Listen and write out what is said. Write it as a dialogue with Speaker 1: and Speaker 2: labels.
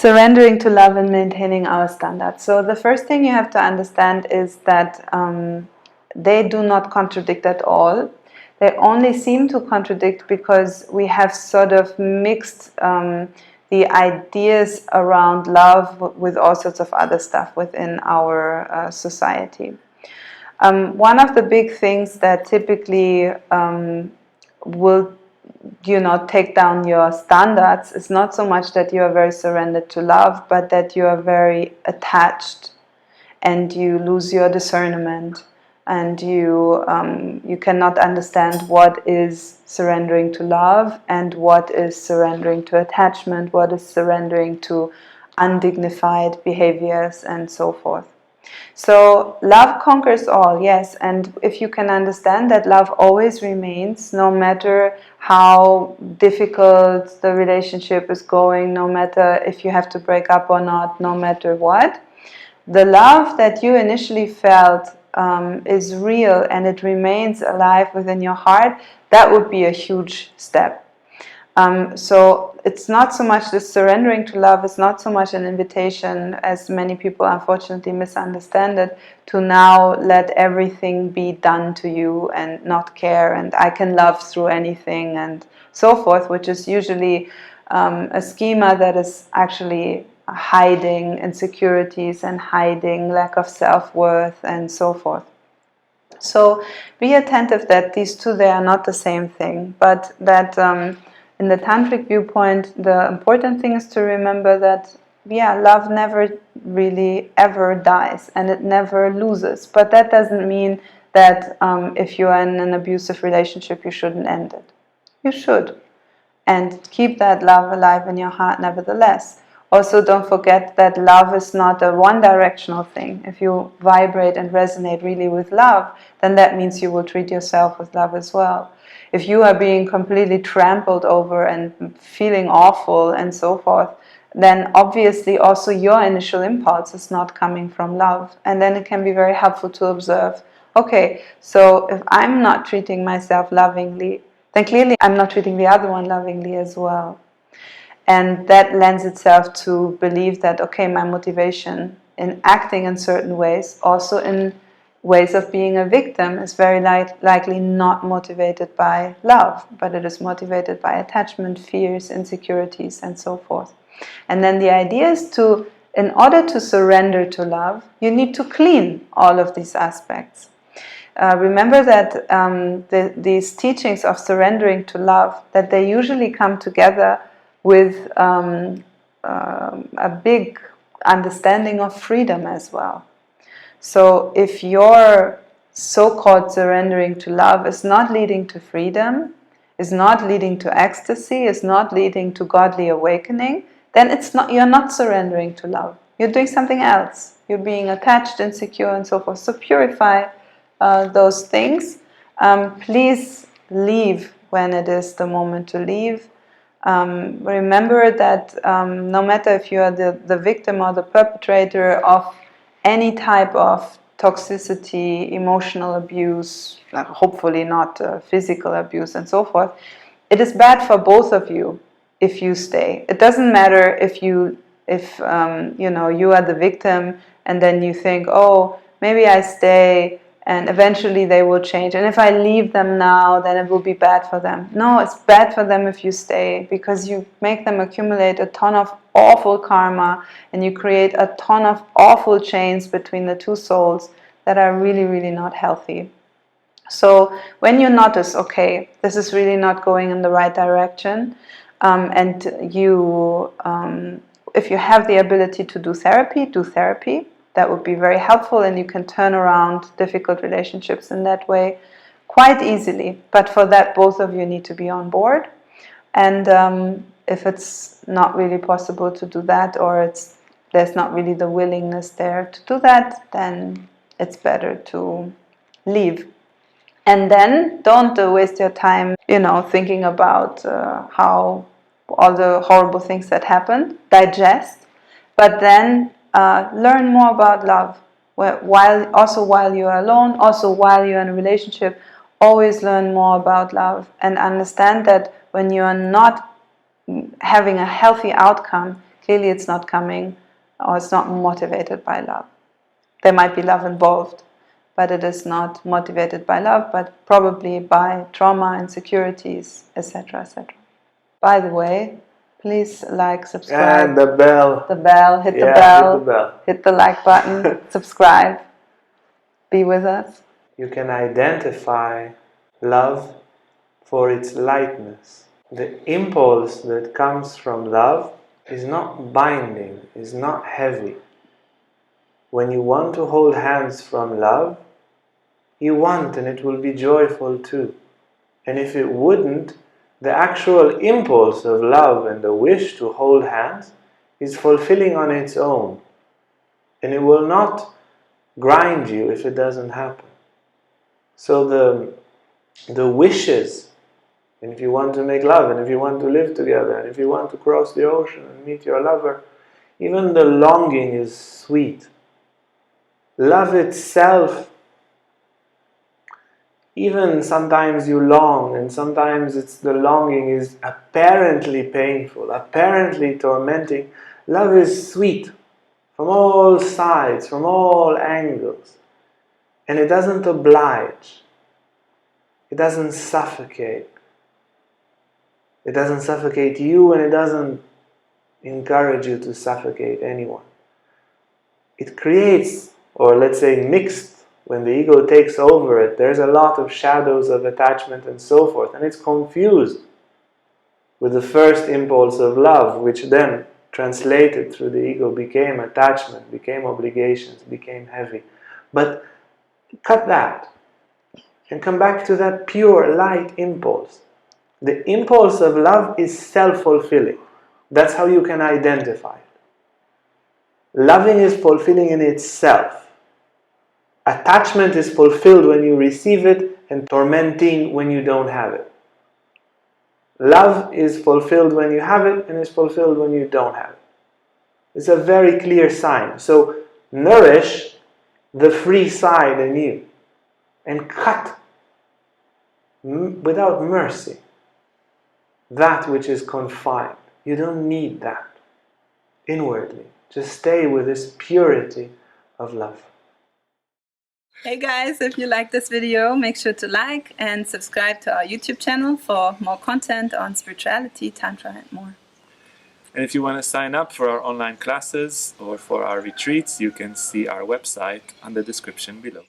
Speaker 1: surrendering to love and maintaining our standards. So the first thing you have to understand is that they do not contradict at all. They only seem to contradict because we have sort of mixed the ideas around love with all sorts of other stuff within our society. One of the big things that typically will, take down your standards is not so much that you are very surrendered to love, but that you are very attached and you lose your discernment, and you cannot understand what is surrendering to love and what is surrendering to attachment, what is surrendering to undignified behaviors and so forth. So love conquers all, yes, and if you can understand that love always remains, no matter how difficult the relationship is going, no matter if you have to break up or not, no matter what, the love that you initially felt is real and it remains alive within your heart, that would be a huge step. So it's not so much the surrendering to love, it's not so much an invitation, as many people unfortunately misunderstand it, to now let everything be done to you and not care, and I can love through anything and so forth, which is usually a schema that is actually hiding insecurities and hiding lack of self-worth and so forth. So be attentive that these two, they are not the same thing, but that in the Tantric viewpoint, the important thing is to remember that, love never really ever dies and it never loses. But that doesn't mean that if you are in an abusive relationship, you shouldn't end it. You should. And keep that love alive in your heart nevertheless. Also, don't forget that love is not a one-directional thing. If you vibrate and resonate really with love, then that means you will treat yourself with love as well. If you are being completely trampled over and feeling awful and so forth, then obviously also your initial impulse is not coming from love. And then it can be very helpful to observe, okay, so if I'm not treating myself lovingly, then clearly I'm not treating the other one lovingly as well. And that lends itself to believe that, okay, my motivation in acting in certain ways, also in ways of being a victim, is very likely not motivated by love, but it is motivated by attachment, fears, insecurities, and so forth. And then the idea is to, in order to surrender to love, you need to clean all of these aspects. Remember that these teachings of surrendering to love, that they usually come together with a big understanding of freedom as well. So if your so-called surrendering to love is not leading to freedom, is not leading to ecstasy, is not leading to godly awakening, then you're not surrendering to love. You're doing something else. You're being attached, insecure, and so forth. So purify those things. Please leave when it is the moment to leave. Remember that no matter if you are the victim or the perpetrator of any type of toxicity, emotional abuse, hopefully not physical abuse and so forth, it is bad for both of you if you stay. It doesn't matter if you are the victim and then you think, oh, maybe I stay and eventually they will change. And if I leave them now, then it will be bad for them. No, it's bad for them if you stay, because you make them accumulate a ton of awful karma and you create a ton of awful chains between the two souls that are really, really not healthy. So when you notice, okay, this is really not going in the right direction, and you, if you have the ability to do therapy, do therapy. That would be very helpful, and you can turn around difficult relationships in that way quite easily. But for that, both of you need to be on board. And if it's not really possible to do that, or there's not really the willingness there to do that, then it's better to leave. And then don't waste your time, thinking about how all the horrible things that happened. Digest, but then learn more about love. While you are alone, also while you're in a relationship, always learn more about love and understand that when you are not having a healthy outcome, clearly it's not coming, or it's not motivated by love. There might be love involved, but it is not motivated by love, but probably by trauma, insecurities, etc., etc. By the way, please like, subscribe.
Speaker 2: And the bell.
Speaker 1: The bell, hit the bell, hit the like button, subscribe, be with us.
Speaker 2: You can identify love for its lightness. The impulse that comes from love is not binding, is not heavy. When you want to hold hands from love, you want, and it will be joyful too. And if it wouldn't, the actual impulse of love and the wish to hold hands is fulfilling on its own. And it will not grind you if it doesn't happen. So the wishes, and if you want to make love, and if you want to live together, and if you want to cross the ocean and meet your lover, even the longing is sweet. Love itself, even sometimes you long, and sometimes the longing is apparently painful, apparently tormenting. Love is sweet from all sides, from all angles. And it doesn't oblige. It doesn't suffocate. It doesn't suffocate you, and it doesn't encourage you to suffocate anyone. It creates, or let's say mixed, when the ego takes over it, there's a lot of shadows of attachment and so forth, and it's confused with the first impulse of love, which then, translated through the ego, became attachment, became obligations, became heavy. But cut that, and come back to that pure light impulse. The impulse of love is self-fulfilling. That's how you can identify it. Loving is fulfilling in itself. Attachment is fulfilled when you receive it, and tormenting when you don't have it. Love is fulfilled when you have it, and is fulfilled when you don't have it. It's a very clear sign. So nourish the free side in you, and cut without mercy that which is confined. You don't need that inwardly. Just stay with this purity of love.
Speaker 1: Hey guys, if you like this video, make sure to like and subscribe to our YouTube channel for more content on spirituality, Tantra and more.
Speaker 3: And if you want to sign up for our online classes or for our retreats, you can see our website on the description below.